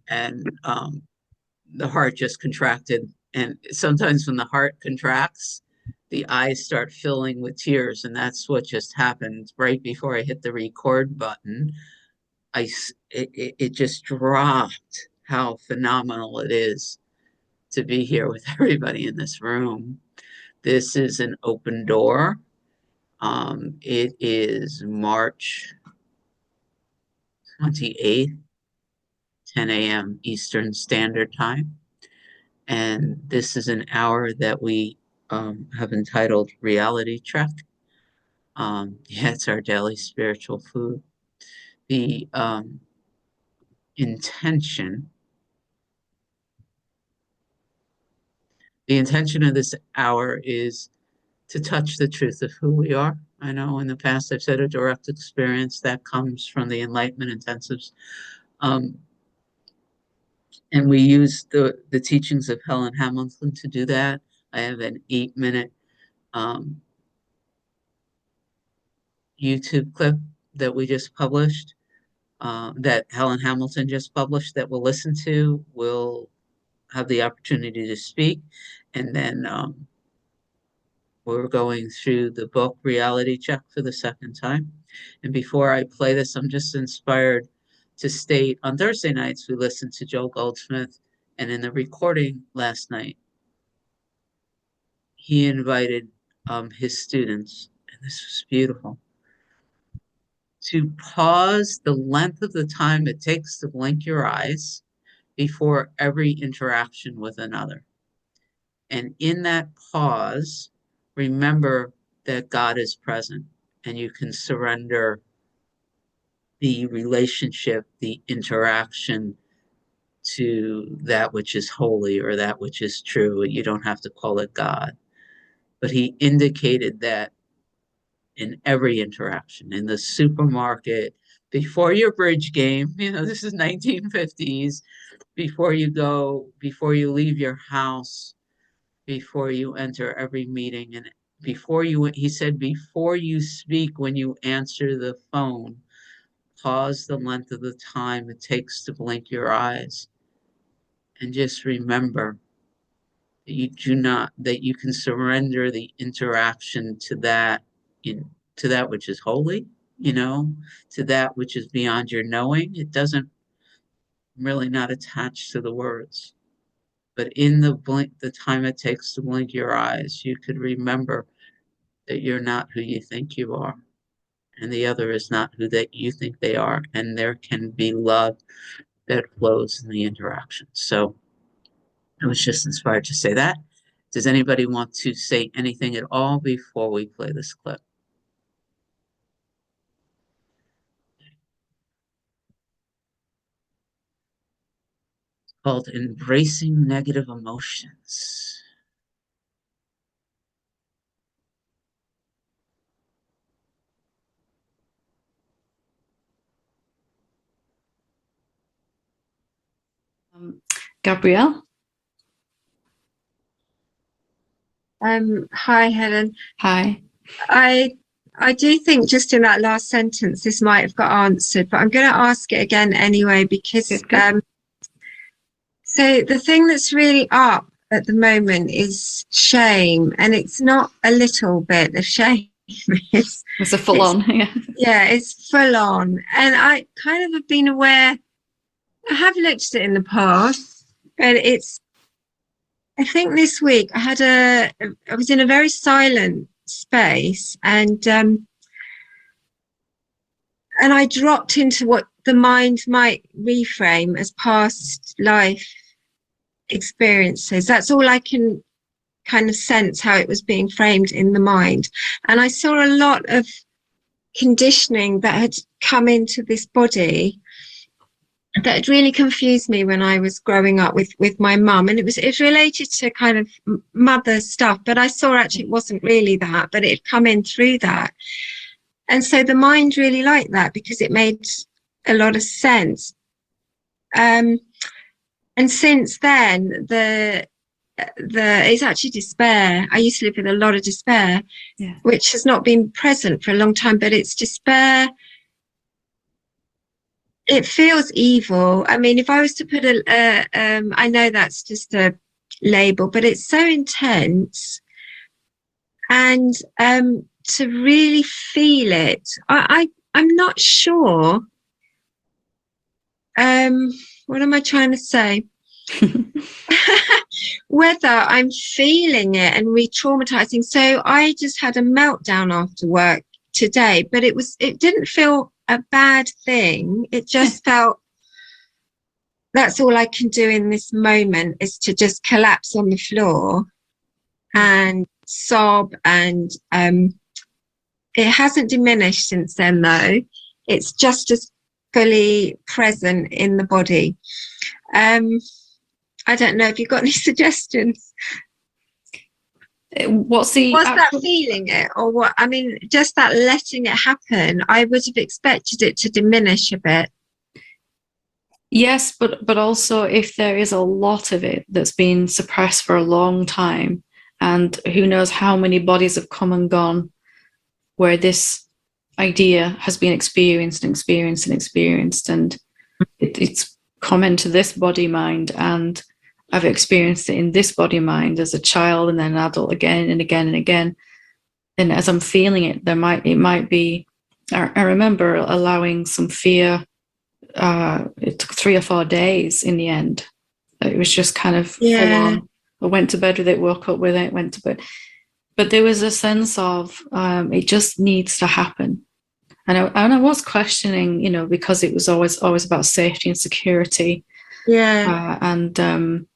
and the heart just contracted. And sometimes when the heart contracts, the eyes start filling with tears, and that's what just happened right before I hit the record button. It just dropped how phenomenal it is to be here with everybody in this room. This is an open door. It is March 28th, 10 a.m. Eastern Standard Time. And this is an hour that we have entitled Reality Check. Yeah, it's our daily spiritual food. The intention, the intention of this hour is to touch the truth of who we are. I know in the past I've said a direct experience that comes from the Enlightenment Intensives. Um, and we use the teachings of Helen Hamilton to do that. I have an 8-minute um, YouTube clip that we just published, that Helen Hamilton just published, that we'll listen to. We'll have the opportunity to speak. And then we're going through the book Reality Check for the second time. And before I play this, I'm just inspired to state on Thursday nights, we listened to Joel Goldsmith. And in the recording last night, he invited his students, and this was beautiful, to pause the length of the time it takes to blink your eyes before every interaction with another. And in that pause, remember that God is present and you can surrender the relationship, the interaction to that which is holy or that which is true. You don't have to call it God. But he indicated that in every interaction, in the supermarket, before your bridge game, this is 1950s, before you leave your house, before you enter every meeting, and he said, before you speak, when you answer the phone, pause the length of the time it takes to blink your eyes. And just remember that that you can surrender the interaction to to that which is holy, to that which is beyond your knowing. It doesn't really not attached to the words. But in the time it takes to blink your eyes, you could remember that you're not who you think you are, and the other is not who that you think they are, and there can be love that flows in the interaction. So I was just inspired to say that. Does anybody want to say anything at all before we play this clip? It's called Embracing Negative Emotions. Gabrielle? Hi, Helen. Hi. I do think just in that last sentence, this might have got answered, but I'm going to ask it again anyway, because so the thing that's really up at the moment is shame, and it's not a little bit of shame. It's a full on, yeah. Yeah, it's full on. And I kind of have been aware, I have looked at it in the past, and I think this week I was in a very silent space, and I dropped into what the mind might reframe as past life experiences. That's all I can kind of sense, how it was being framed in the mind. And I saw a lot of conditioning that had come into this body that had really confused me when I was growing up with my mum, and it was related to kind of mother stuff, but I saw actually it wasn't really that, but it had come in through that. And so the mind really liked that because it made a lot of sense. And since then, it's actually despair. I used to live with a lot of despair, yeah, which has not been present for a long time, but it's despair it feels evil. I mean, if I was to put I know that's just a label, but it's so intense, and to really feel it, I'm not sure. What am I trying to say? Whether I'm feeling it and re-traumatizing. So I just had a meltdown after work today, but it didn't feel a bad thing. It just felt that's all I can do in this moment is to just collapse on the floor and sob. And it hasn't diminished since then, though. It's just as fully present in the body. I don't know if you've got any suggestions. What's that feeling it, or what? I mean, just that letting it happen, I would have expected it to diminish a bit. Yes, but also if there is a lot of it that's been suppressed for a long time, and who knows how many bodies have come and gone where this idea has been experienced, and it's come into this body mind, and I've experienced it in this body mind as a child and then an adult again and again and again. And as I'm feeling it, it might be, I remember allowing some fear. It took 3 or 4 days in the end. It was just kind of full on. I went to bed with it, woke up with it, went to bed. But there was a sense of it just needs to happen. And I was questioning, because it was always about safety and security. Yeah. And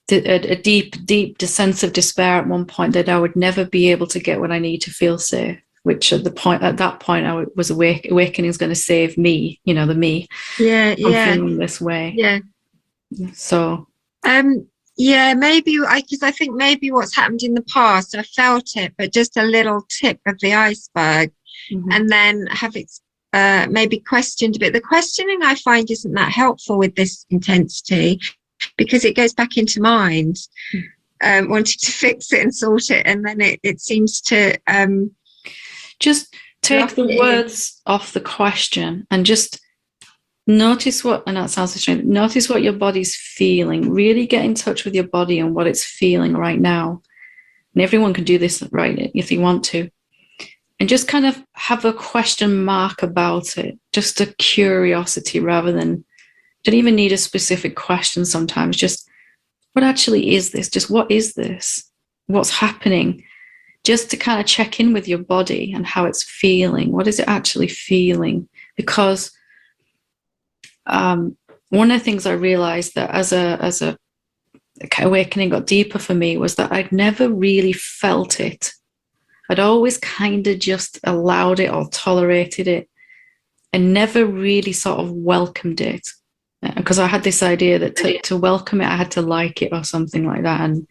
a deep sense of despair at one point that I would never be able to get what I need to feel safe. Which at that point I was awakening is going to save me, the me. Yeah. I'm feeling this way. Yeah. So. Yeah, maybe because I think maybe what's happened in the past, I felt it, but just a little tip of the iceberg, and then have maybe questioned a bit. The questioning I find isn't that helpful with this intensity, because it goes back into mind, wanting to fix it and sort it, and then it seems to just take the words off the question and just notice and that sounds strange, notice what your body's feeling. Really get in touch with your body and what it's feeling right now. And everyone can do this, right, if you want to. And just kind of have a question mark about it, just a curiosity rather than, don't even need a specific question sometimes, just what actually is this? Just what is this? What's happening? Just to kind of check in with your body and how it's feeling. What is it actually feeling? Because one of the things I realized that as a awakening got deeper for me was that I'd never really felt it. I'd always kind of just allowed it or tolerated it and never really sort of welcomed it. Because I had this idea that to welcome it, I had to like it or something like that. And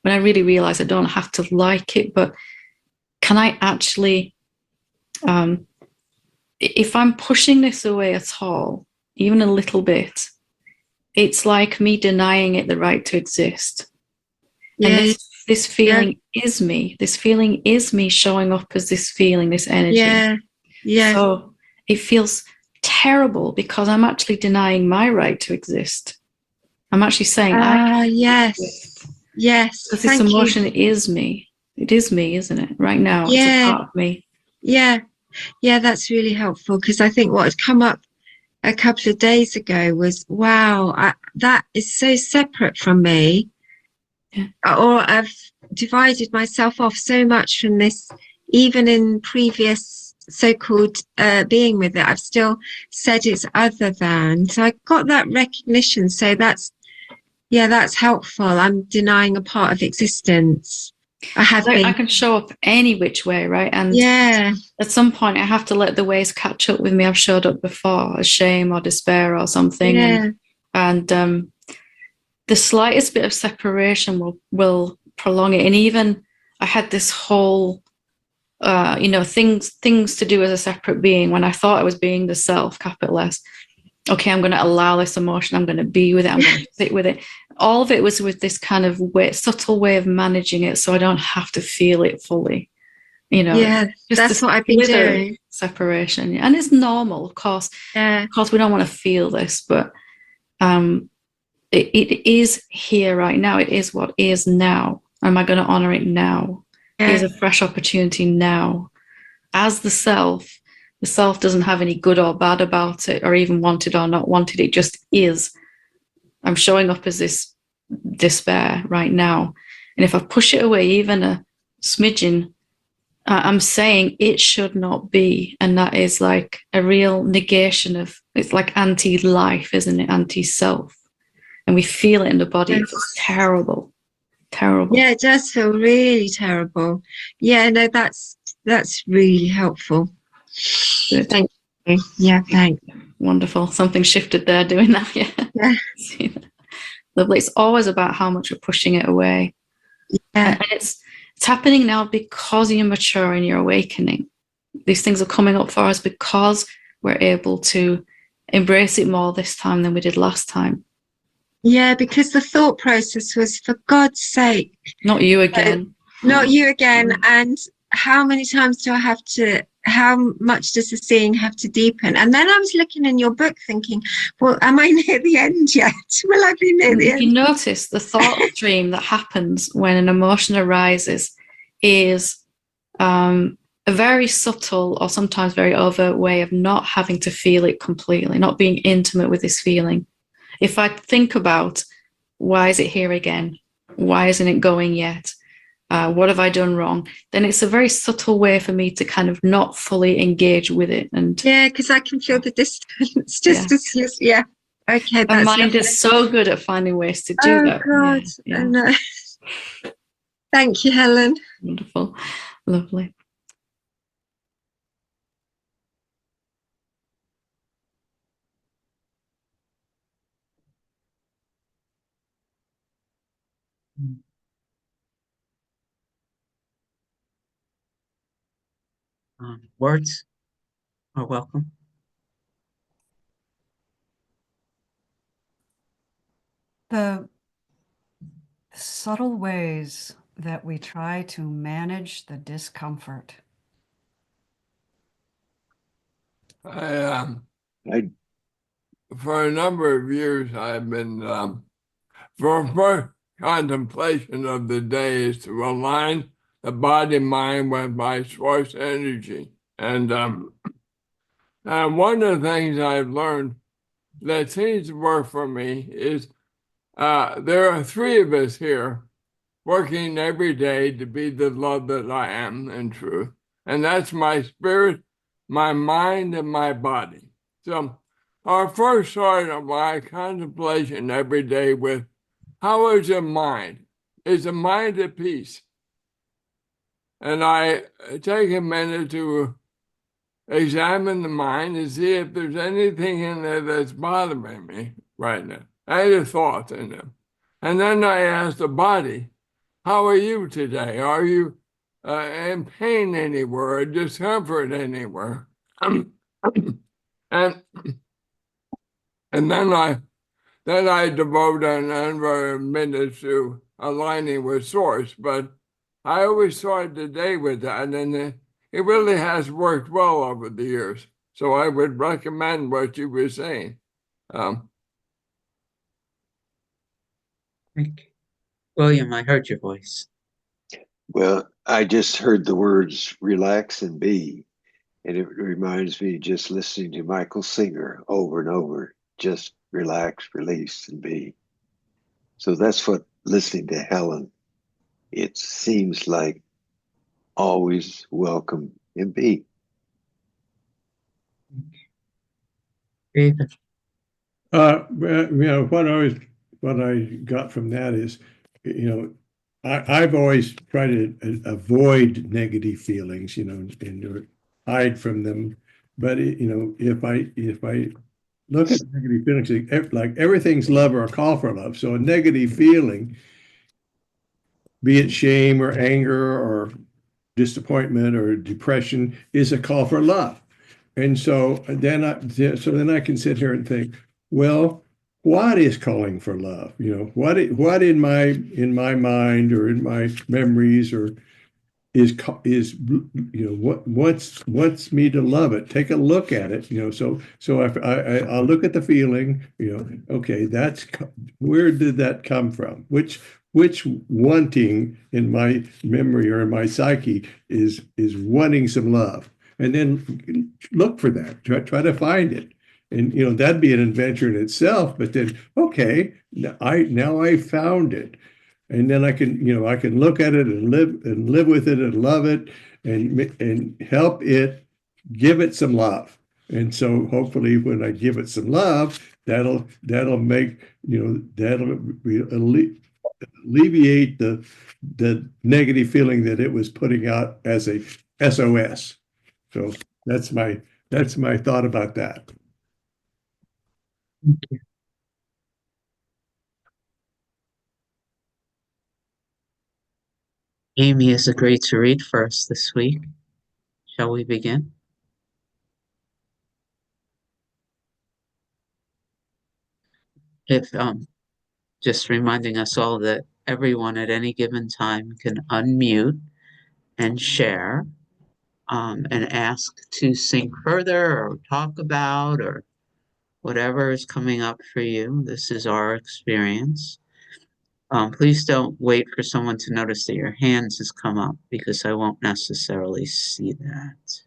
when I really realized I don't have to like it, but can I actually, if I'm pushing this away at all, even a little bit, it's like me denying it the right to exist. Yeah. And this feeling is me. This feeling is me showing up as this feeling, this energy. Yeah. Yeah. So it feels terrible because I'm actually denying my right to exist. I'm actually saying, yes. Because this emotion is me. It is me, isn't it? Right now, it's a part of me. Yeah. Yeah, that's really helpful, because I think what had come up a couple of days ago was, wow, that is so separate from me. Yeah. Or I've divided myself off so much from this, even in previous so-called being with it. I've still said it's other than. So I got that recognition. So that's helpful. I'm denying a part of existence. I can show up any which way, right? And at some point I have to let the ways catch up with me. I've showed up before as shame or despair or something. And the slightest bit of separation will prolong it. And even I had this whole things to do as a separate being when I thought I was being the self, capital S. Okay, I'm going to allow this emotion. I'm going to be with it. I'm going to sit with it. All of it was with this kind of subtle way of managing it so I don't have to feel it fully. You know, Yeah, just that's a what I've been slither doing. separation. And it's normal, of course. Yeah, Of course, we don't want to feel this, but it is here right now. It is what is now. Am I going to honor it now? Here's yeah, a fresh opportunity now. As the self doesn't have any good or bad about it, or even wanted or not wanted. It just is. I'm showing up as this despair right now. And if I push it away even a smidgen, I'm saying it should not be. And that is like a real negation of, it's like anti-life, isn't it? Anti-self. And we feel it in the body. It feels terrible, terrible. yeah. It does feel really terrible. Yeah, no, that's really helpful. Good. Thank you. Yeah, thanks. Wonderful. Something shifted there doing that. Yeah. Yeah, See that? Lovely. It's always about how much we're pushing it away. yeah, And it's happening now because you're mature and you're awakening. These things are coming up for us because we're able to embrace it more this time than we did last time. yeah. Because the thought process was, for God's sake, Not you again. not you again. And how many times do I have to? How much does the seeing have to deepen? And then I was looking in your book, thinking, well, am I near the end yet? Will I be near the If end? you notice, the thought stream that happens when an emotion arises is a very subtle or sometimes very overt way of not having to feel it completely, not being intimate with this feeling. If I think about, why is it here again? Why isn't it going yet? What have I done wrong? Then it's a very subtle way for me to kind of not fully engage with it. And Yeah, because I can feel the distance. Just yeah. Okay, our that's mind lovely. is so good at finding ways to do Oh that. God, Yeah, I know. Thank you, Helen. wonderful, lovely. Words are welcome. The subtle ways that we try to manage the discomfort. I for a number of years, I've been, for first contemplation of the day is to align the body mind with my source energy. And one of the things I've learned that seems to work for me is there are three of us here working every day to be the love that I am in truth. And that's my spirit, my mind, and my body. So our first start of my contemplation every day with, how is your mind? Is the mind at peace? And I take a minute to examine the mind and see if there's anything in there that's bothering me right now. Any thoughts in them. And then I ask the body, how are you today? Are you in pain anywhere or discomfort anywhere? and then I devote a number of minutes to aligning with source, but I always start the day with that, and it really has worked well over the years. So I would recommend what you were saying. William, I heard your voice. Well, I just heard the words relax and be, and it reminds me just listening to Michael Singer over and over, just relax, release, and be. So that's what listening to Helen, it seems like always welcome and be. David. What I got from that is, I've always tried to avoid negative feelings, and hide from them. But if I look at negative feelings, like everything's love or a call for love. So a negative feeling, be it shame or anger or disappointment or depression, is a call for love. And so then I can sit here and think, well, what is calling for love? What in my mind or in my memories or is what wants me to love it. Take a look at it. So if I'll look at the feeling. Okay, where did that come from? Which wanting in my memory or in my psyche is wanting some love, and then look for that. Try to find it. And that'd be an adventure in itself. But then, okay, now I found it, and then I can look at it and live with it and love it and help it, give it some love. And so hopefully when I give it some love, that'll make that'll alleviate the negative feeling that it was putting out as a SOS. So that's my thought about that. Amy has agreed to read for us this week. Shall we begin? If just reminding us all that everyone at any given time can unmute and share and ask to sing further or talk about or whatever is coming up for you. This is our experience. Please don't wait for someone to notice that your hands has come up because I won't necessarily see that.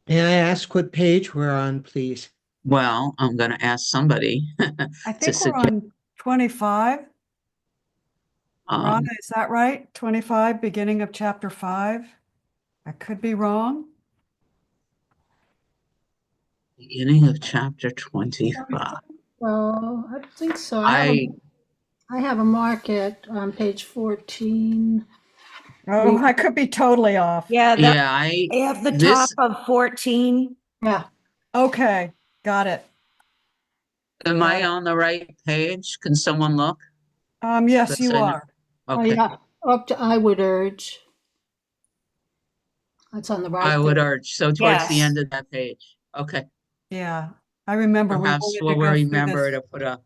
May I ask what page we're on, please? Well, I'm going to ask somebody. I think we're on 25. Rhonda, is that right? 25, beginning of chapter 5? I could be wrong. Beginning of chapter 25. Oh, I don't think so. I have a market on page 14. Oh, I could be totally off. yeah, At the this- top of 14. Yeah. Okay, got it. Am I on the right page? Can someone look? Yes, That's you it. are. Oh, Okay. yeah. Up to I would urge. That's on the right. I would there. urge. So towards the Yes. end of that page. Okay. Yeah, I remember. Perhaps we we'll wanted to go through remember this. to put a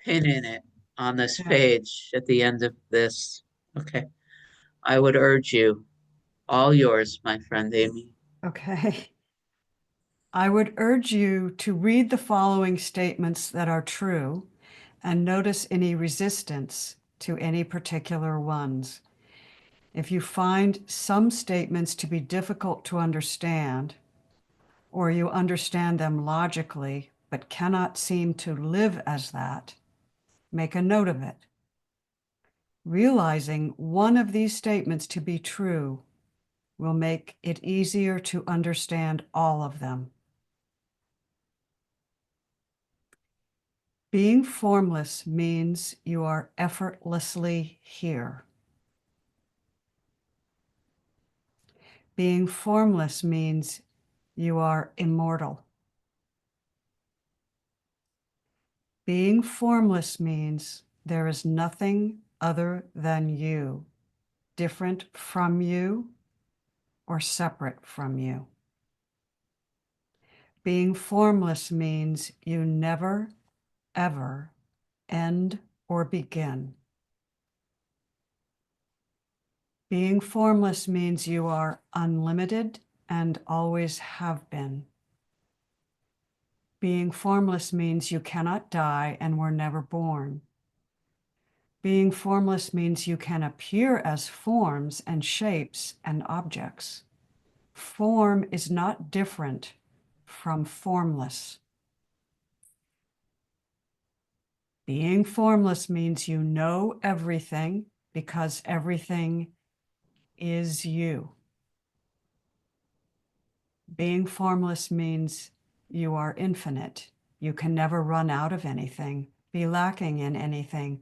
pin in it on this Yeah. page at the end of this. Okay. I would urge you, all yours, my friend Amy. Okay. I would urge you to read the following statements that are true and notice any resistance to any particular ones. If you find some statements to be difficult to understand, or you understand them logically but cannot seem to live as that, make a note of it. Realizing one of these statements to be true will make it easier to understand all of them. Being formless means you are effortlessly here. Being formless means you are immortal. Being formless means there is nothing other than you, different from you, or separate from you. Being formless means you never, ever end or begin. Being formless means you are unlimited and always have been. Being formless means you cannot die and were never born. Being formless means you can appear as forms and shapes and objects. Form is not different from formless. Being formless means you know everything because everything is you. Being formless means you are infinite. You can never run out of anything, be lacking in anything,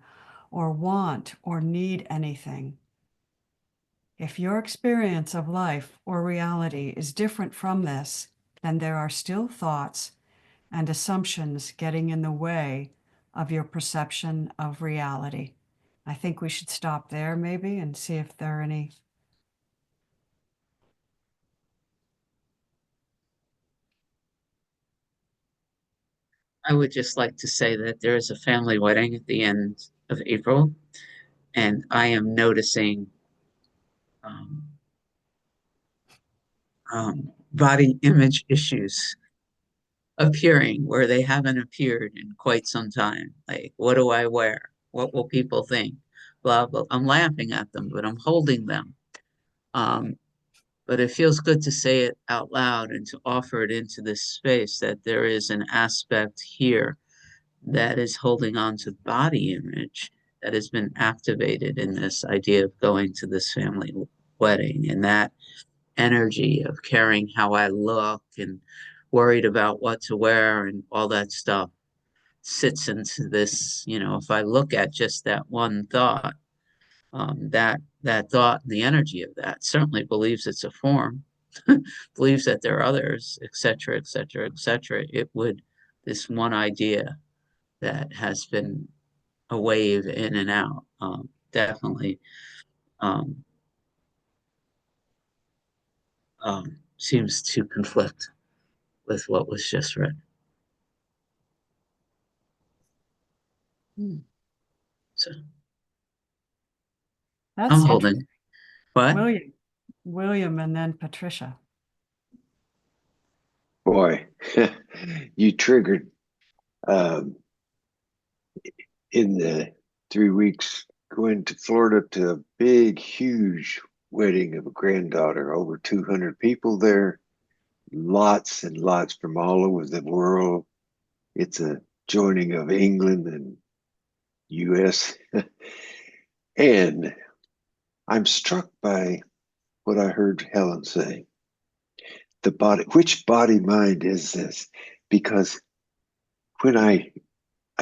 or want or need anything. If your experience of life or reality is different from this, then there are still thoughts and assumptions getting in the way of your perception of reality. I think we should stop there maybe and see if there are any. I would just like to say that there is a family wedding at the end of April, and I am noticing body image issues appearing where they haven't appeared in quite some time. Like, what do I wear? What will people think? Blah, blah. I'm laughing at them, but I'm holding them. But it feels good to say it out loud and to offer it into this space that there is an aspect here that is holding on to body image that has been activated in this idea of going to this family wedding, and that energy of caring how I look and worried about what to wear and all that stuff sits into this, if I look at just that one thought, that thought and the energy of that certainly believes it's a form, believes that there are others, etc., etc., etc. It would, this one idea that has been a wave in and out, definitely um, seems to conflict with what was just read. So That's I'm holding. What? William and then Patricia. Boy, you triggered in the 3 weeks going to Florida to a big, huge wedding of a granddaughter, over 200 people there, lots and lots from all over the world. It's a joining of England and US. And I'm struck by what I heard Helen say. The body, which body mind is this? Because when I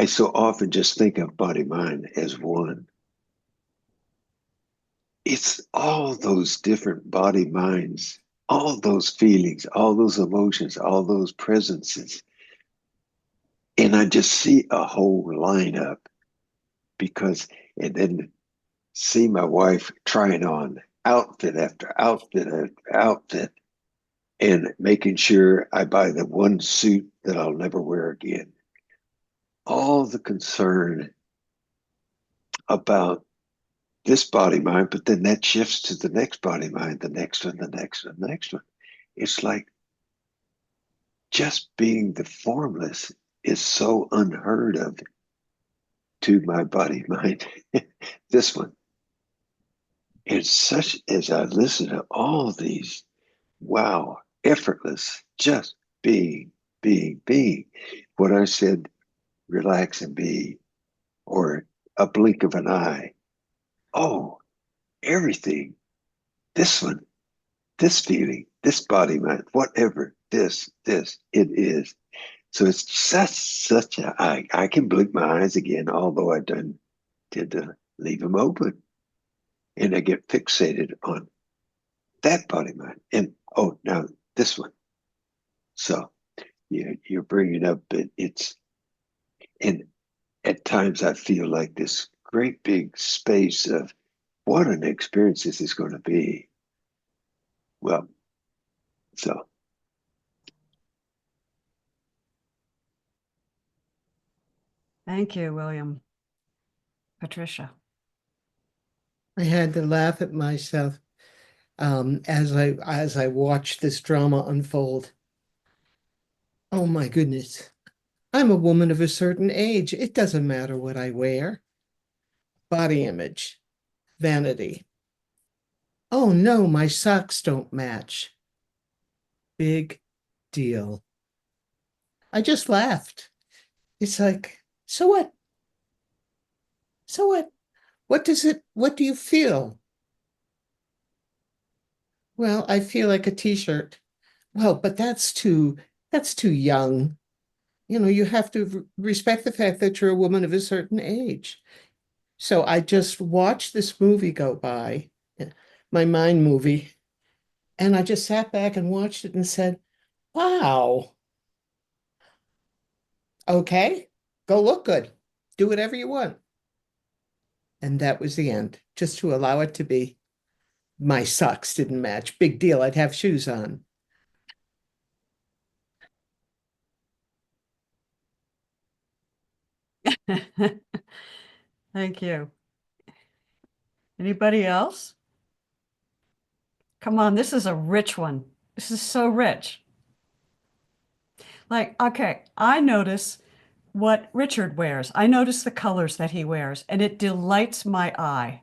so often just think of body mind as one. It's all those different body minds, all those feelings, all those emotions, all those presences. And I just see a whole lineup and then see my wife trying on outfit after outfit after outfit and making sure I buy the one suit that I'll never wear again. All the concern about this body mind, but then that shifts to the next body mind, the next one, the next one, the next one. It's like just being the formless is so unheard of to my body mind. This one. It's such, as I listen to all these, wow, effortless, just being. What I said, relax and be, or a blink of an eye. Oh, everything. This one, this feeling, this body, mind, whatever this, it is. So it's such a, I can blink my eyes again, although I tend to leave them open. And I get fixated on that body, mind. And, oh, now this one. So you're bringing up, and at times I feel like this great big space of what an experience this is going to be. Well, so. Thank you, William. Patricia. I had to laugh at myself as I watched this drama unfold. Oh my goodness. I'm a woman of a certain age. It doesn't matter what I wear. Body image, vanity. Oh no, my socks don't match. Big deal. I just laughed. It's like, so what? So what? What do you feel? Well, I feel like a t-shirt. Well, but that's too young. You have to respect the fact that you're a woman of a certain age. So I just watched this movie go by, my mind movie, and I just sat back and watched it and said, wow. Okay, go look good. Do whatever you want. And that was the end, just to allow it to be. My socks didn't match. Big deal. I'd have shoes on. Thank you. Anybody else? Come on, this is a rich one. This is so rich. Like, okay, I notice what Richard wears. I notice the colors that he wears, and it delights my eye.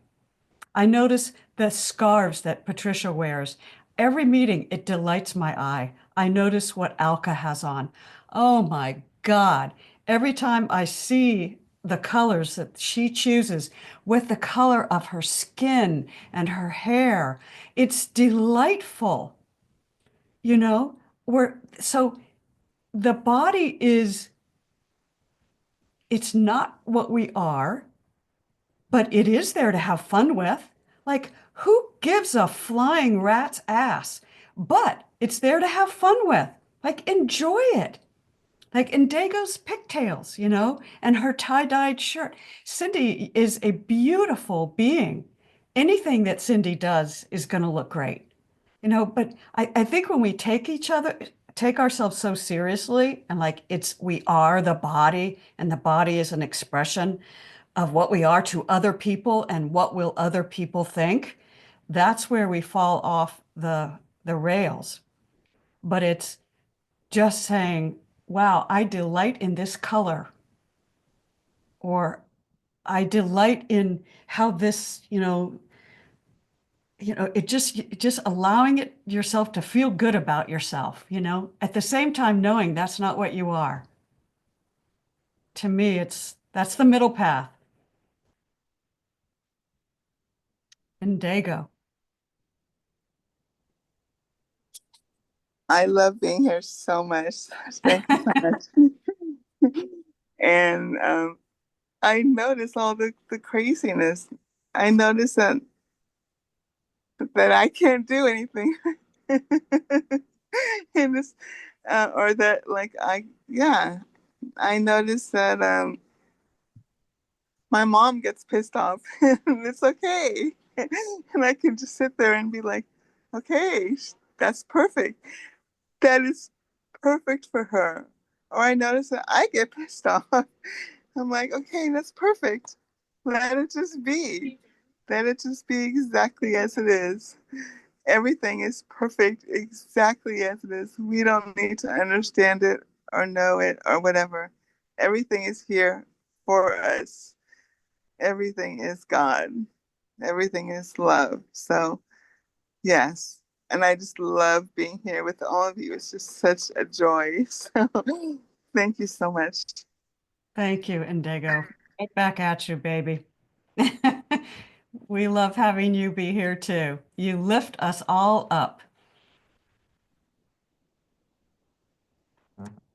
I notice the scarves that Patricia wears. Every meeting, it delights my eye. I notice what Alka has on. Oh my God. Every time I see the colors that she chooses with the color of her skin and her hair, it's delightful. You know, so the body it's not what we are, but it is there to have fun with. Like, who gives a flying rat's ass? But it's there to have fun with. Like, enjoy it. Like Indago's pigtails, you know, and her tie-dyed shirt. Cindy is a beautiful being. Anything that Cindy does is going to look great, you know, but I think when we take ourselves so seriously and like we are the body and the body is an expression of what we are to other people and what will other people think, that's where we fall off the rails. But it's just saying, wow, I delight in this color, or I delight in how this, it just allowing yourself to feel good about yourself, at the same time knowing that's not what you are. To me, that's the middle path. Indago. I love being here so much. Thank you so much. And I notice all the craziness. I notice that I can't do anything in this, or that like I notice that my mom gets pissed off, and it's okay, and I can just sit there and be like, okay, that's perfect. That is perfect for her. Or I notice that I get pissed off. I'm like, okay, that's perfect. Let it just be. Let it just be exactly as it is. Everything is perfect exactly as it is. We don't need to understand it or know it or whatever. Everything is here for us. Everything is God. Everything is love. So, yes. And I just love being here with all of you. It's just such a joy. So, thank you so much. Thank you, Indago. Back at you, baby. We love having you be here too. You lift us all up.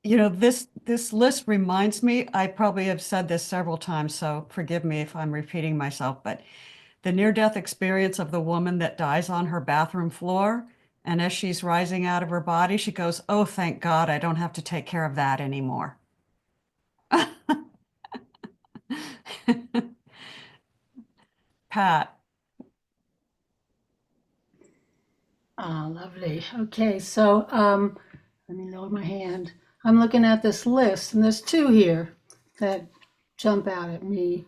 This list reminds me, I probably have said this several times, so forgive me if I'm repeating myself, but the near-death experience of the woman that dies on her bathroom floor, and as she's rising out of her body, she goes, "Oh, thank God, I don't have to take care of that anymore." Pat. Ah, lovely. Okay, so let me lower my hand. I'm looking at this list, and there's two here that jump out at me.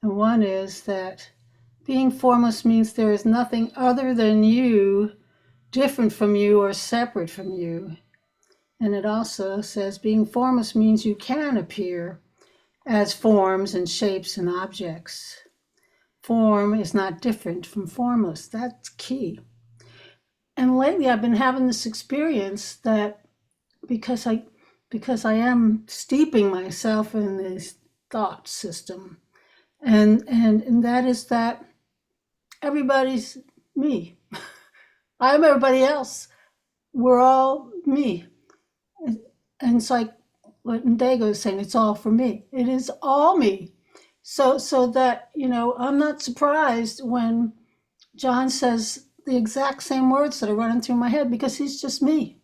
And one is that being formless means there is nothing other than you, different from you, or separate from you. And it also says being formless means you can appear as forms and shapes and objects. Form is not different from formless. That's key. And lately I've been having this experience that because I am steeping myself in this thought system, and that is that everybody's me. I'm everybody else. We're all me. And it's like what Indago is saying, it's all for me. It is all me. So that, I'm not surprised when John says the exact same words that are running through my head, because he's just me.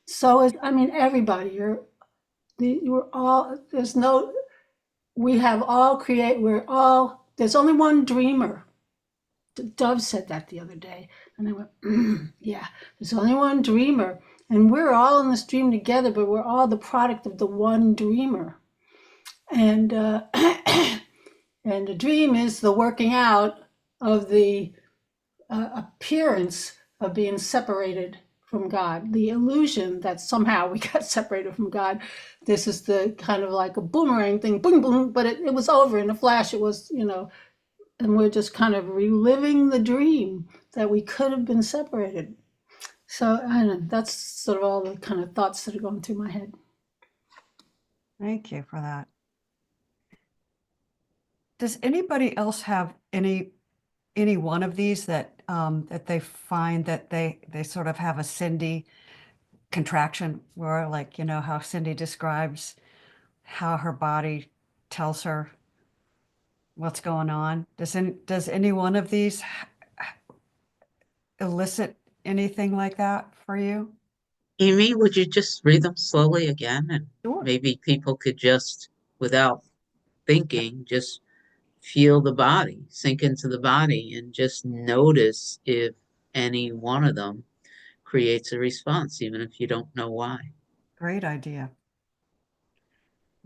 So everybody, we're all, we have all there's only one dreamer. Dove said that the other day, and I went, yeah, there's only one dreamer, and we're all in this dream together, but we're all the product of the one dreamer. And and the dream is the working out of the appearance of being separated from God, the illusion that somehow we got separated from God. This is the kind of like a boomerang thing, boom, boom, but it was over in a flash. It was, and we're just kind of reliving the dream that we could have been separated. So I don't know, that's sort of all the kind of thoughts that are going through my head. Thank you for that. Does anybody else have any one of these that that they find that they sort of have a Cindy contraction, where, like, how Cindy describes how her body tells her what's going on? Does any one of these elicit anything like that for you? Amy, would you just read them slowly again? And Sure. maybe people could just, without thinking, just feel the body, sink into the body, and just notice if any one of them creates a response, even if you don't know why. Great idea.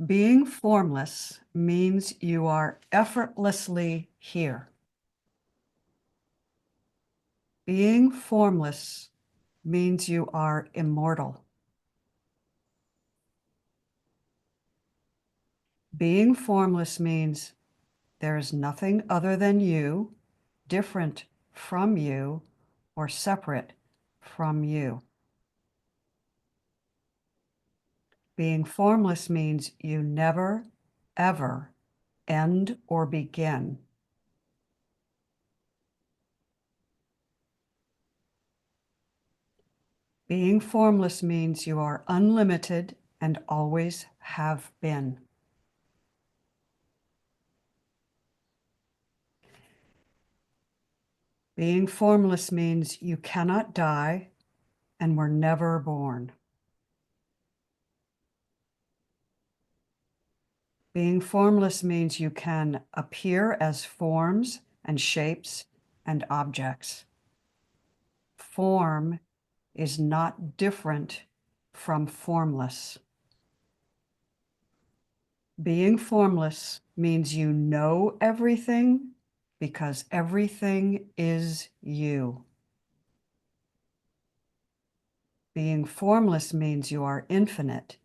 Being formless means you are effortlessly here. Being formless means you are immortal. Being formless means there is nothing other than you, different from you, or separate from you. Being formless means you never, ever end or begin. Being formless means you are unlimited and always have been. Being formless means you cannot die and were never born. Being formless means you can appear as forms and shapes and objects. Form is not different from formless. Being formless means you know everything because everything is you. Being formless means you are infinite.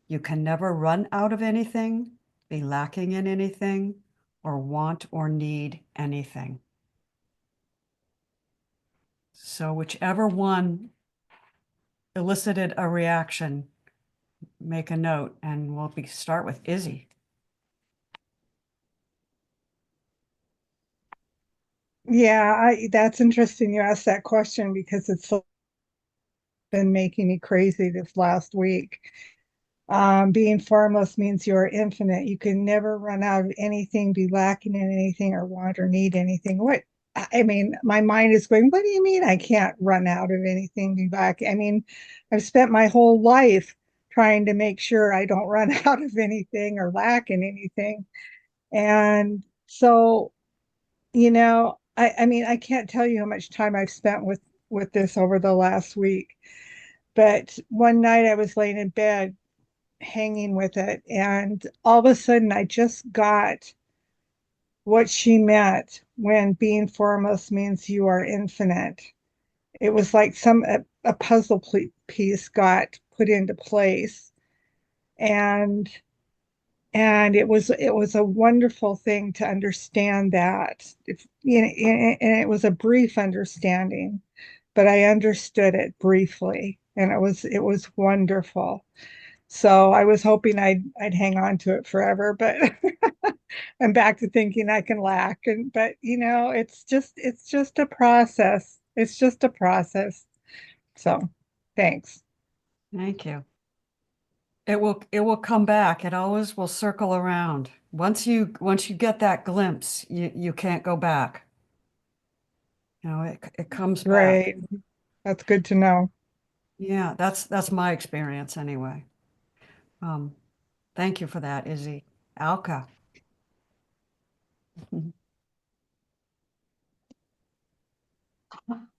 You can never run out of anything, be lacking in anything, or want or need anything. So whichever one elicited a reaction, make a note, and we'll start with Izzy. Yeah, that's interesting you asked that question, because it's been making me crazy this last week. Being formless means you are infinite. You can never run out of anything, be lacking in anything, or want or need anything. I mean, my mind is going, what do you mean I can't run out of anything, be lacking? I mean, I've spent my whole life trying to make sure I don't run out of anything or lack in anything. And so, I mean, I can't tell you how much time I've spent with this over the last week. But one night I was laying in bed hanging with it, and all of a sudden I just got what she meant when being formless means you are infinite. It was like a puzzle piece got put into place, and it was a wonderful thing to understand that. And it was a brief understanding, but I understood it briefly, and it was wonderful. So I was hoping I'd hang on to it forever, but I'm back to thinking I can lack. But it's just a process. It's just a process. So thanks. Thank you. It will come back. It always will circle around. Once you get that glimpse, you can't go back. It comes back. Great. That's good to know. Yeah, that's my experience anyway. Thank you for that, Izzy. Alka.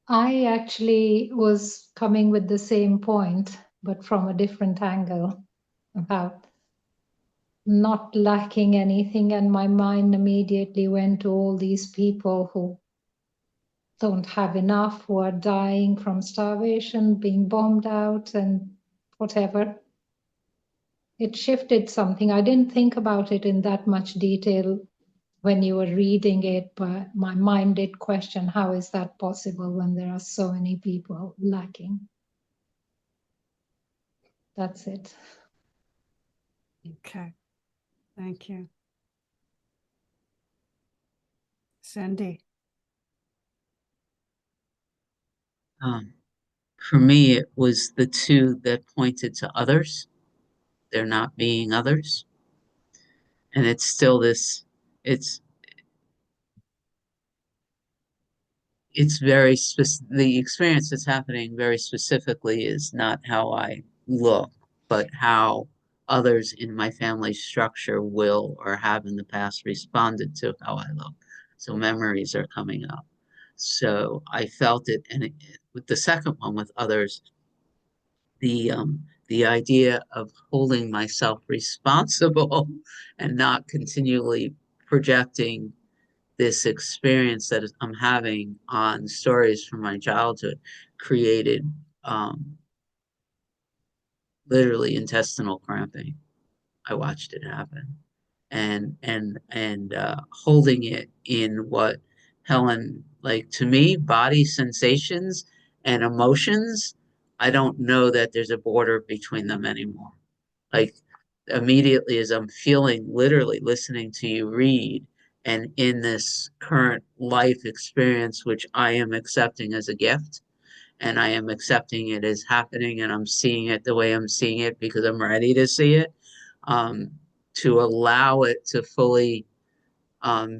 I actually was coming with the same point, but from a different angle, about not lacking anything. And my mind immediately went to all these people who don't have enough, who are dying from starvation, being bombed out, and whatever. It shifted something. I didn't think about it in that much detail when you were reading it, but my mind did question, how is that possible when there are so many people lacking? That's it. Okay. Thank you. Cindy. For me, it was the two that pointed to others, there not being others. And it's still this, it's very specific. The experience that's happening very specifically is not how I look, but how others in my family structure will or have in the past responded to how I look. So memories are coming up. So I felt it, and with the second one with others, the idea of holding myself responsible and not continually projecting this experience that I'm having on stories from my childhood created literally intestinal cramping. I watched it happen, and holding it in what Helen, like, to me, body sensations and emotions, I don't know that there's a border between them anymore. Like, immediately as I'm feeling, literally listening to you read, and in this current life experience, which I am accepting as a gift, and I am accepting it as happening, and I'm seeing it the way I'm seeing it because I'm ready to see it, um, to allow it to fully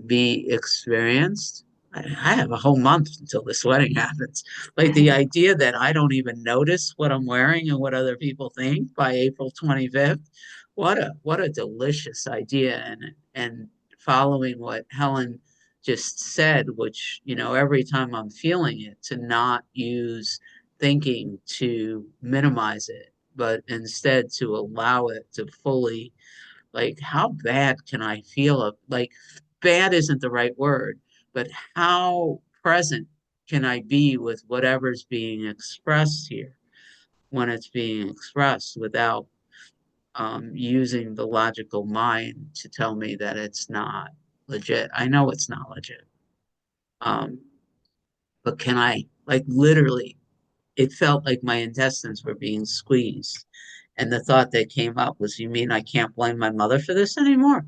be experienced. I have a whole month until this wedding happens. Like, the idea that I don't even notice what I'm wearing and what other people think by April 25th. What a delicious idea. And following what Helen just said, which, every time I'm feeling it, to not use thinking to minimize it, but instead to allow it to fully, like, how bad can I feel? Like, bad isn't the right word, but how present can I be with whatever's being expressed here when it's being expressed without using the logical mind to tell me that it's not legit. I know it's not legit. Um, but can I, like, literally, it felt like my intestines were being squeezed. And the thought that came up was, you mean I can't blame my mother for this anymore?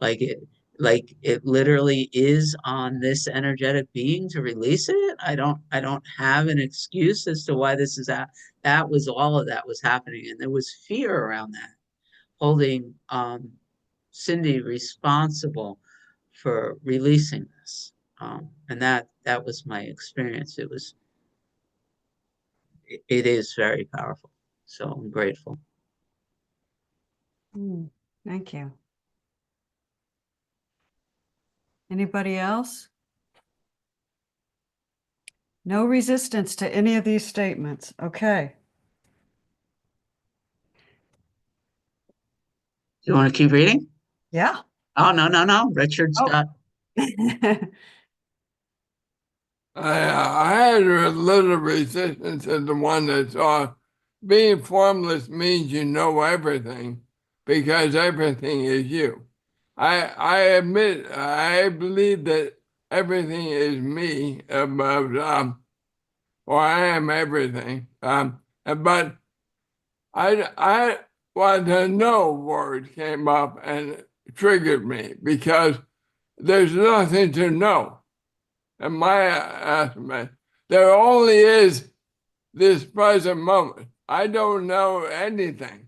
Like it, like it literally is on this energetic being to release it. I don't have an excuse as to why this is that was all of that was happening. And there was fear around that, holding Cindy responsible for releasing this. And that was my experience. It is very powerful. So I'm grateful. Thank you. Anybody else? No resistance to any of these statements. Okay. You want to keep reading? Yeah. Oh, no. Richard's got. I had a little resistance to the one that saw being formless means you know everything because everything is you. I admit, I believe that everything is me, or I am everything. But I want to know word came up and triggered me because there's nothing to know. In my estimate, there only is this present moment. I don't know anything,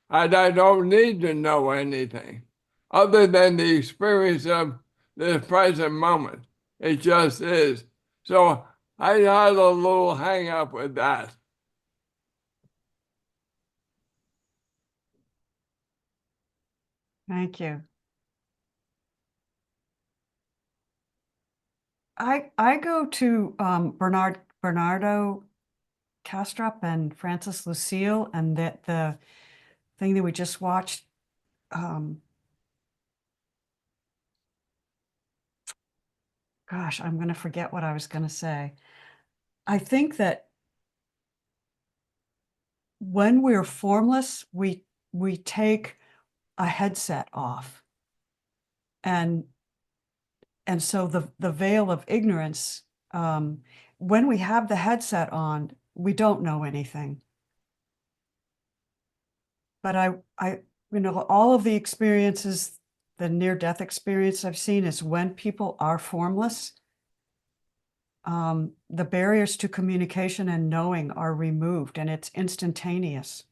and I don't need to know anything other than the experience of this present moment. It just is. So I had a little hang up with that. Thank you. I go to Bernardo Kastrup and Francis Lucille, and that the thing that we just watched, gosh, I'm going to forget what I was going to say. I think that when we're formless, we take a headset off. And so the veil of ignorance, when we have the headset on, we don't know anything. But all of the experiences, the near-death experience I've seen is when people are formless, the barriers to communication and knowing are removed, and it's instantaneous.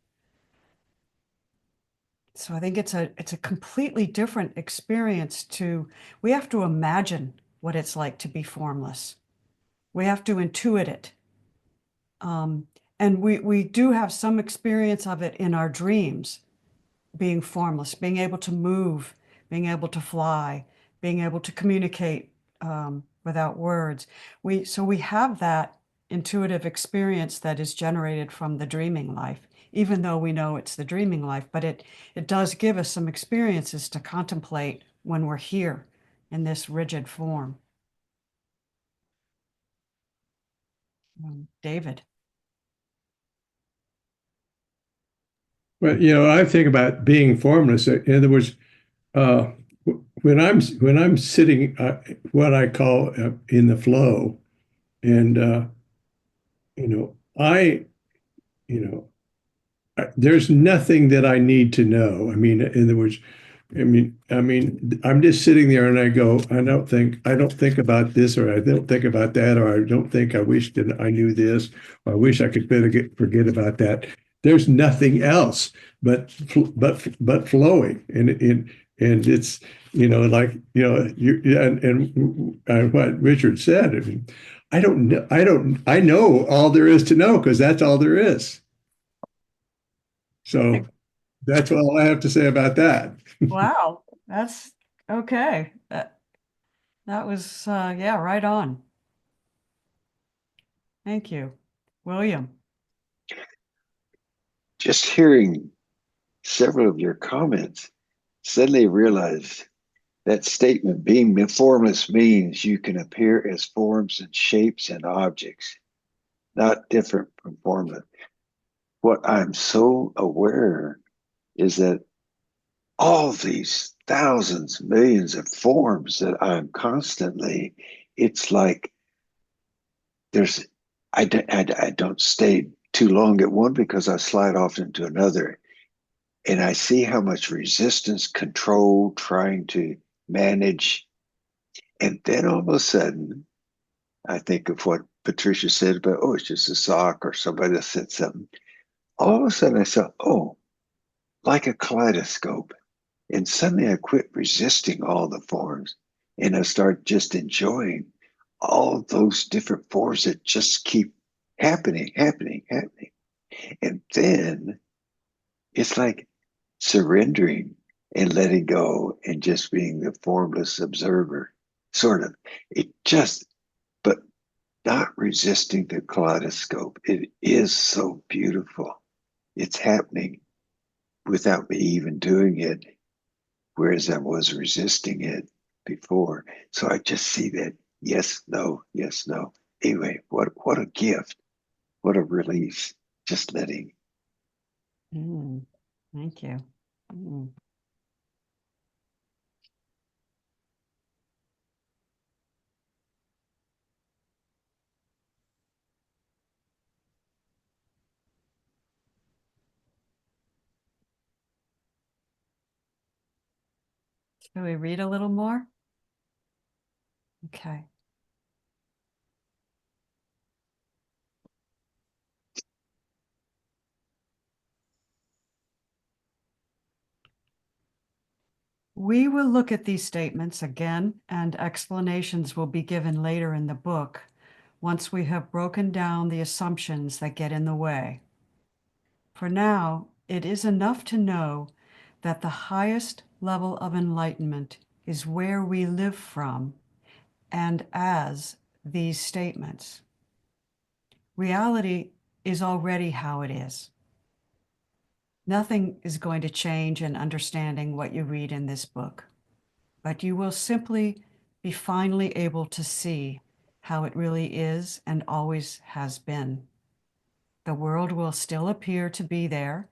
So I think it's a completely different experience we have to imagine what it's like to be formless. We have to intuit it. And we do have some experience of it in our dreams, being formless, being able to move, being able to fly, being able to communicate without words. So we have that intuitive experience that is generated from the dreaming life, even though we know it's the dreaming life, but it does give us some experiences to contemplate when we're here in this rigid form. David. Well, I think about being formless. In other words, when I'm sitting, what I call in the flow, and there's nothing that I need to know. I mean, in other words, I'm just sitting there and I don't think about this, or I don't think about that, or I don't think I wish that I knew this, or I wish I could forget about that. There's nothing else but flowing, and it's and what Richard said. I mean, I know all there is to know, because that's all there is. So that's all I have to say about that. Wow, that's okay. That was right on. Thank you, William. Just hearing several of your comments, suddenly realized that statement, being formless, means you can appear as forms and shapes and objects, not different from formless. What I'm so aware is that all these thousands, millions of forms that I'm constantly, it's like I don't stay too long at one, because I slide off into another. And I see how much resistance, control, trying to manage. And then all of a sudden, I think of what Patricia said about, it's just a sock, or somebody that said something. All of a sudden I saw, like a kaleidoscope. And suddenly I quit resisting all the forms, and I start just enjoying all those different forms that just keep happening. And then it's like surrendering and letting go and just being the formless observer, sort of. But not resisting the kaleidoscope. It is so beautiful. It's happening without me even doing it, whereas I was resisting it before. So I just see that yes, no, yes, no. Anyway, what a gift. What a release. Just letting. Thank you. Shall we read a little more? Okay. We will look at these statements again, and explanations will be given later in the book, once we have broken down the assumptions that get in the way. For now, it is enough to know that the highest level of enlightenment is where we live from and as these statements. Reality is already how it is. Nothing is going to change in understanding what you read in this book, but you will simply be finally able to see how it really is and always has been. The world will still appear to be there.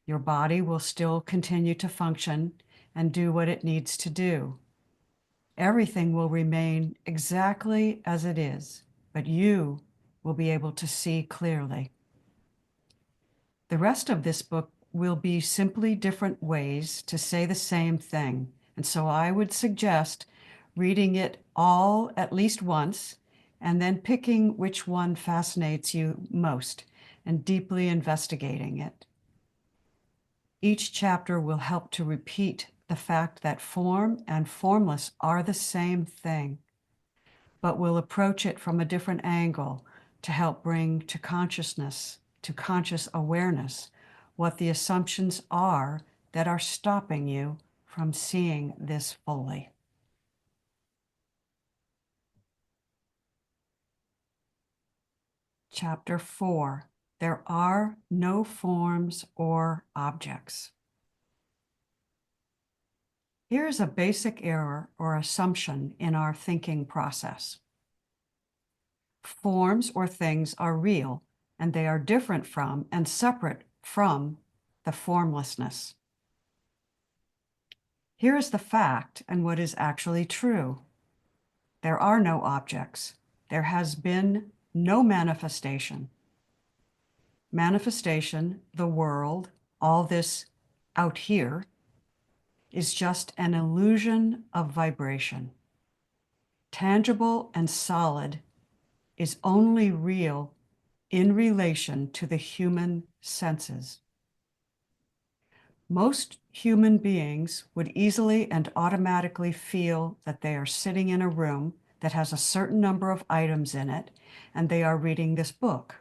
Your body will still continue to function and do what it needs to do. Everything will remain exactly as it is, but you will be able to see clearly. The rest of this book will be simply different ways to say the same thing. And so I would suggest reading it all at least once and then picking which one fascinates you most and deeply investigating it. Each chapter will help to repeat the fact that form and formless are the same thing, but will approach it from a different angle to help bring to consciousness, to conscious awareness, what the assumptions are that are stopping you from seeing this fully. Chapter 4, there are no forms or objects. Here is a basic error or assumption in our thinking process. Forms or things are real, and they are different from and separate from the formlessness. Here is the fact and what is actually true. There are no objects. There has been no manifestation. Manifestation, the world, all this out here, is just an illusion of vibration. Tangible and solid is only real in relation to the human senses. Most human beings would easily and automatically feel that they are sitting in a room that has a certain number of items in it, and they are reading this book.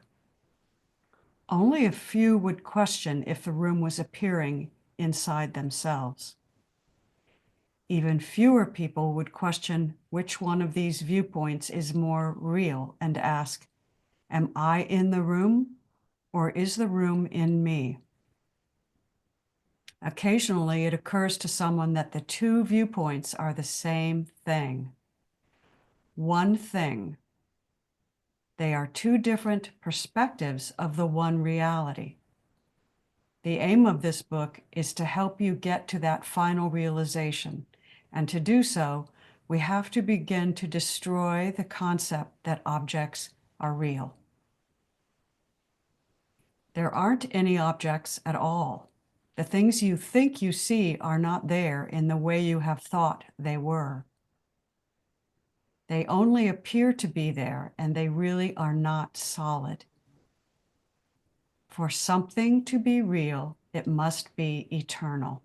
Only a few would question if the room was appearing inside themselves. Even fewer people would question which one of these viewpoints is more real and ask, am I in the room, or is the room in me? Occasionally, it occurs to someone that the two viewpoints are the same thing. One thing. They are two different perspectives of the one reality. The aim of this book is to help you get to that final realization. And to do so, we have to begin to destroy the concept that objects are real. There aren't any objects at all. The things you think you see are not there in the way you have thought they were. They only appear to be there, and they really are not solid. For something to be real, it must be eternal.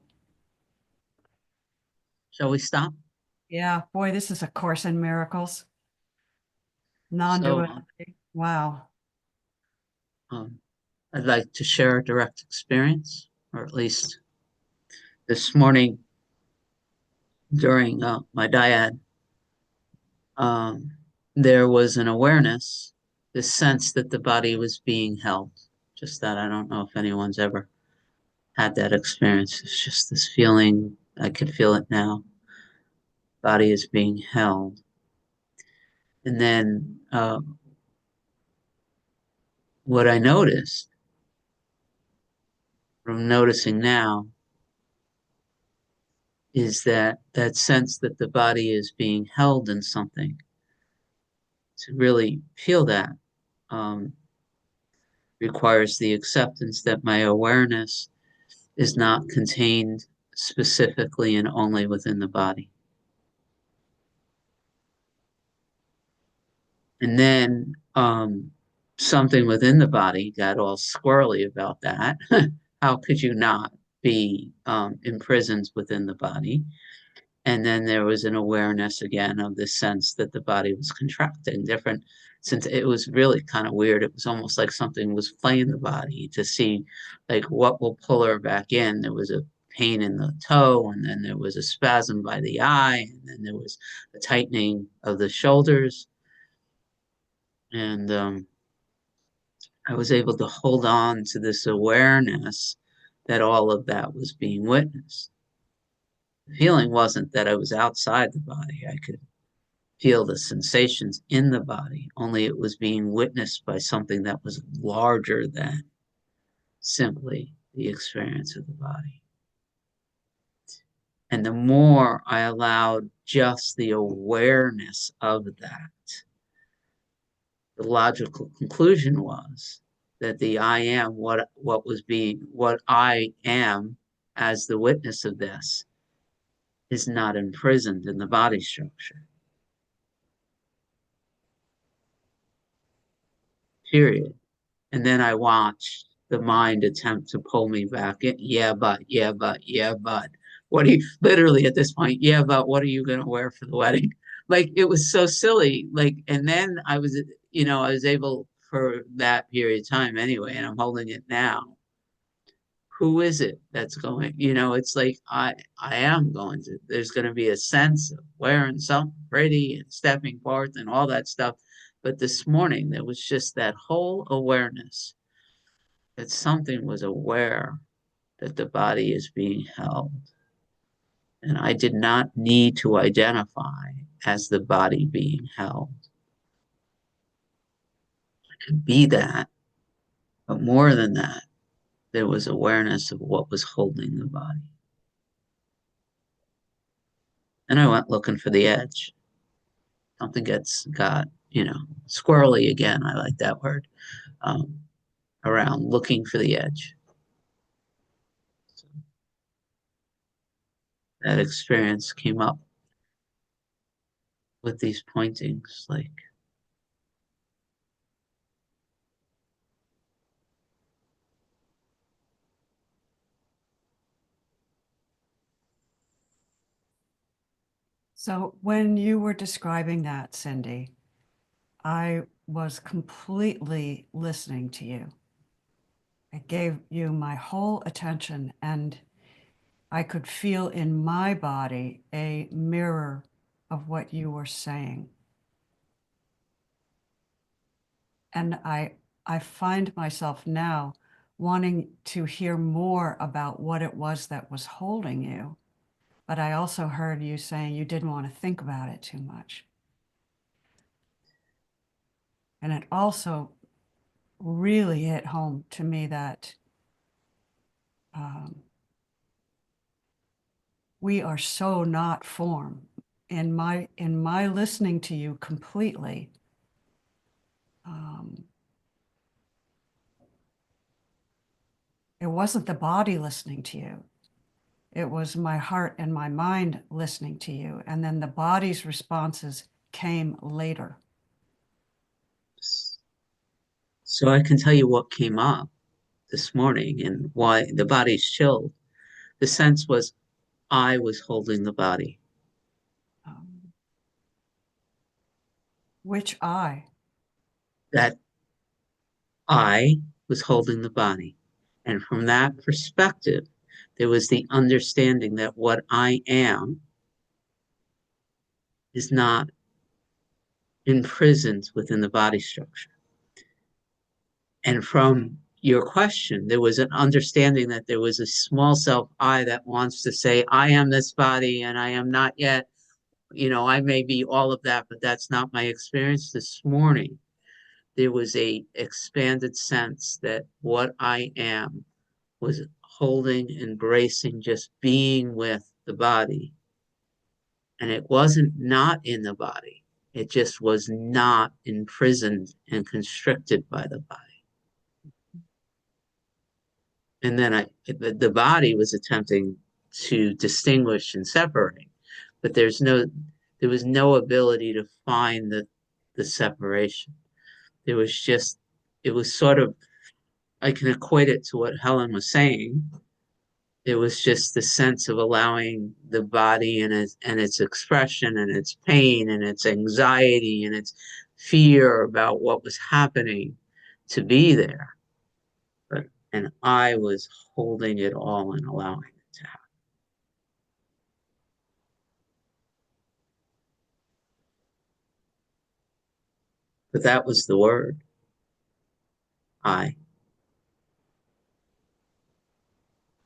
Shall we stop? Yeah, boy, this is a Course in Miracles. Non-duality. Wow. I'd like to share a direct experience, or at least this morning during my dyad, there was an awareness, this sense that the body was being held. Just that, I don't know if anyone's ever had that experience. It's just this feeling, I could feel it now. Body is being held. And then what I noticed, from noticing now, is that sense that the body is being held in something. To really feel that requires the acceptance that my awareness is not contained specifically and only within the body. And then something within the body got all squirrely about that. How could you not be imprisoned within the body? And then there was an awareness again of the sense that the body was contracting different, since it was really kind of weird. It was almost like something was playing the body to see like what will pull her back in. There was a pain in the toe, and then there was a spasm by the eye, and then there was a tightening of the shoulders. And I was able to hold on to this awareness that all of that was being witnessed. The feeling wasn't that I was outside the body. I could feel the sensations in the body, only it was being witnessed by something that was larger than simply the experience of the body. And the more I allowed just the awareness of that, the logical conclusion was that the I am, what I am as the witness of this, is not imprisoned in the body structure. Period. And then I watched the mind attempt to pull me back in. Yeah, but. What are you, literally at this point, yeah, but what are you going to wear for the wedding? Like, it was so silly. Like, and then I was able for that period of time anyway, and I'm holding it now. Who is it that's going? It's like I am going to. There's going to be a sense of wearing something pretty and stepping forth and all that stuff. But this morning there was just that whole awareness that something was aware that the body is being held. And I did not need to identify as the body being held. I could be that, but more than that, there was awareness of what was holding the body. And I went looking for the edge. Something got squirrely again. I like that word. Around looking for the edge. So that experience came up with these pointings, like, So when you were describing that, Cindy, I was completely listening to you. I gave you my whole attention, and I could feel in my body a mirror of what you were saying. And I find myself now wanting to hear more about what it was that was holding you. But I also heard you saying you didn't want to think about it too much. And it also really hit home to me that we are so not form. In my listening to you completely, it wasn't the body listening to you. It was my heart and my mind listening to you. And then the body's responses came later. So I can tell you what came up this morning and why the body's chilled. The sense was I was holding the body. Which I? That I was holding the body. And from that perspective, there was the understanding that what I am is not imprisoned within the body structure. And from your question, there was an understanding that there was a small self I that wants to say, I am this body and I am not yet, I may be all of that, but that's not my experience. This morning, there was a expanded sense that what I am was holding, embracing, just being with the body. And it wasn't not in the body. It just was not imprisoned and constricted by the body. And then the body was attempting to distinguish and separate, but there was no ability to find the separation. It was sort of, I can equate it to what Helen was saying. It was just the sense of allowing the body and its expression and its pain and its anxiety and its fear about what was happening to be there. And I was holding it all and allowing it to happen. But that was the word. I.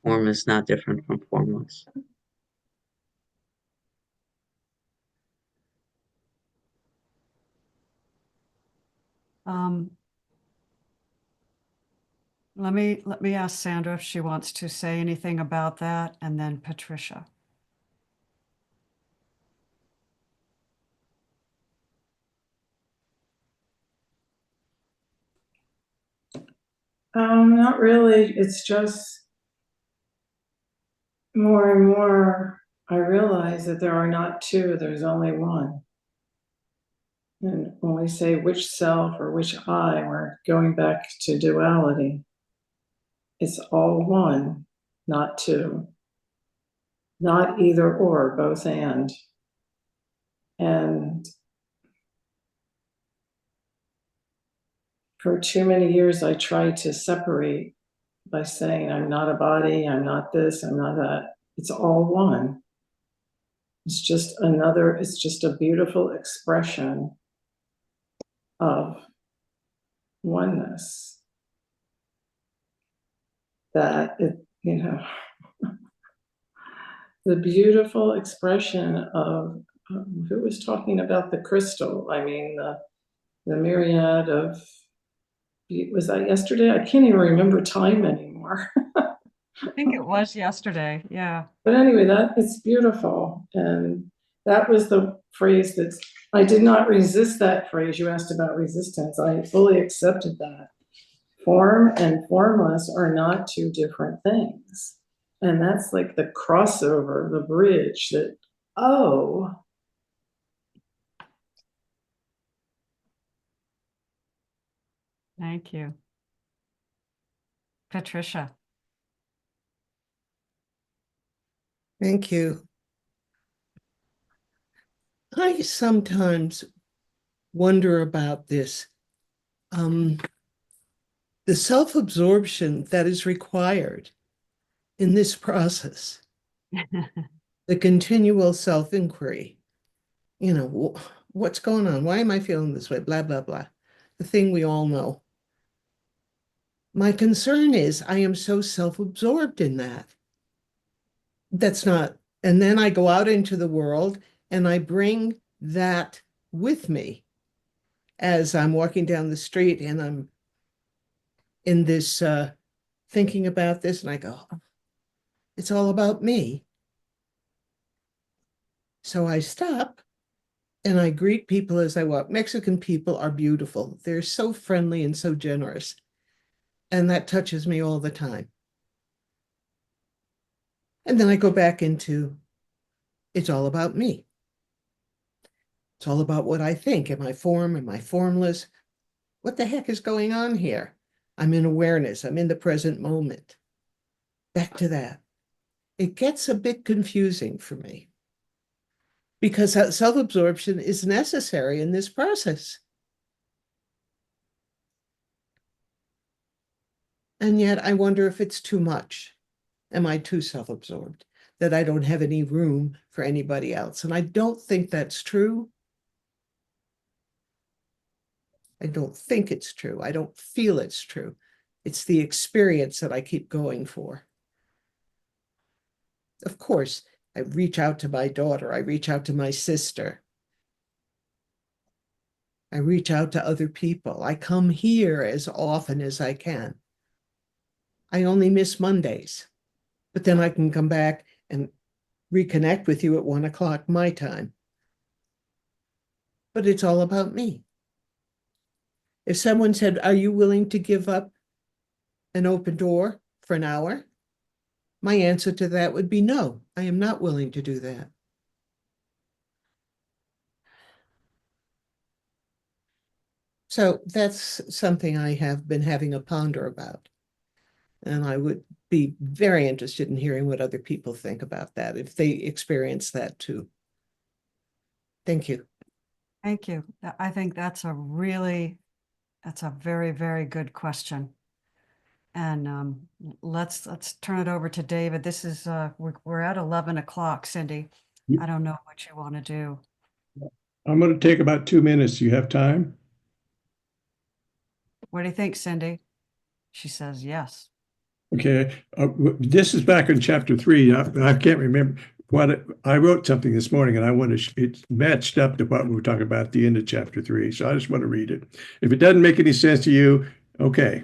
Form is not different from formless. Let me ask Sandra if she wants to say anything about that, and then Patricia. Not really. It's just more and more I realize that there are not two, there's only one. And when we say which self or which I, we're going back to duality. It's all one, not two. Not either or, both and. And for too many years, I tried to separate by saying, I'm not a body, I'm not this, I'm not that. It's all one. It's just a beautiful expression of oneness. That the beautiful expression of who was talking about the crystal? I mean, the myriad of, was that yesterday? I can't even remember time anymore. I think it was yesterday, yeah. But anyway, that is beautiful. And that was the phrase I did not resist that phrase. You asked about resistance. I fully accepted that. Form and formless are not two different things. And that's like the crossover, the bridge that, oh. Thank you. Patricia. Thank you. I sometimes wonder about this. The self-absorption that is required in this process, the continual self-inquiry, what's going on? Why am I feeling this way? Blah, blah, blah. The thing we all know. My concern is I am so self-absorbed in that. That's not, and then I go out into the world and I bring that with me as I'm walking down the street and I'm in this thinking about this, and I go, it's all about me. So I stop and I greet people as I walk. Mexican people are beautiful. They're so friendly and so generous. And that touches me all the time. And then I go back into, it's all about me. It's all about what I think. Am I form? Am I formless? What the heck is going on here? I'm in awareness. I'm in the present moment. Back to that. It gets a bit confusing for me because self-absorption is necessary in this process. And yet I wonder if it's too much. Am I too self-absorbed that I don't have any room for anybody else? And I don't think that's true. I don't think it's true. I don't feel it's true. It's the experience that I keep going for. Of course, I reach out to my daughter. I reach out to my sister. I reach out to other people. I come here as often as I can. I only miss Mondays, but then I can come back and reconnect with you at 1 o'clock my time. But it's all about me. If someone said, are you willing to give up an open door for an hour? My answer to that would be no, I am not willing to do that. So that's something I have been having a ponder about. And I would be very interested in hearing what other people think about that, if they experience that too. Thank you. Thank you. I think that's a very, very good question. And let's turn it over to David. This is we're at 11 o'clock, Cindy. I don't know what you want to do. I'm going to take about 2 minutes. You have time? What do you think, Cindy? She says yes. Okay. This is back in chapter 3. I can't remember. I wrote something this morning and I want to, it matched up to what we were talking about at the end of chapter 3. So I just want to read it. If it doesn't make any sense to you, okay.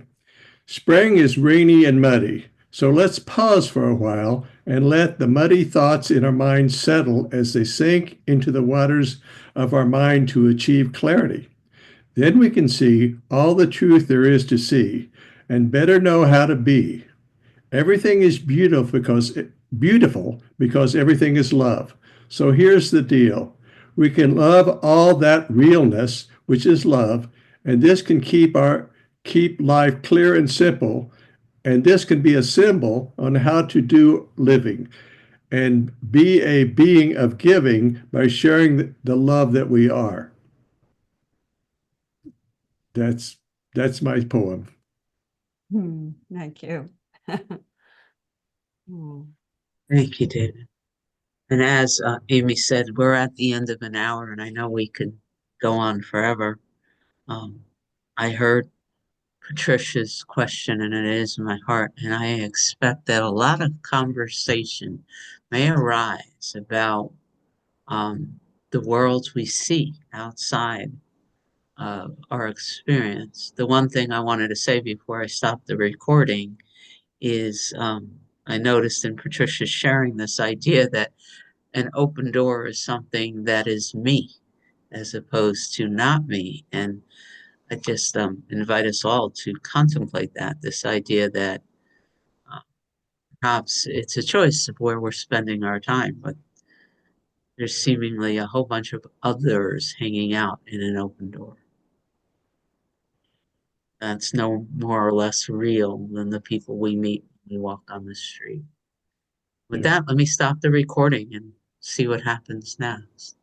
Spring is rainy and muddy. So let's pause for a while and let the muddy thoughts in our mind settle as they sink into the waters of our mind to achieve clarity. Then we can see all the truth there is to see and better know how to be. Everything is beautiful because everything is love. So here's the deal. We can love all that realness, which is love, and this can keep life clear and simple. And this can be a symbol on how to do living and be a being of giving by sharing the love that we are. That's my poem. Thank you. Thank you, David. And as Amy said, we're at the end of an hour, and I know we could go on forever. I heard Patricia's question, and it is in my heart, and I expect that a lot of conversation may arise about the worlds we see outside of our experience. The one thing I wanted to say before I stopped the recording is I noticed in Patricia sharing this idea that an open door is something that is me as opposed to not me. And I just invite us all to contemplate that, this idea that perhaps it's a choice of where we're spending our time, but there's seemingly a whole bunch of others hanging out in an open door. That's no more or less real than the people we meet when we walk on the street. With that, let me stop the recording and see what happens next.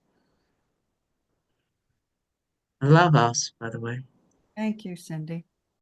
I love us, by the way. Thank you, Cindy.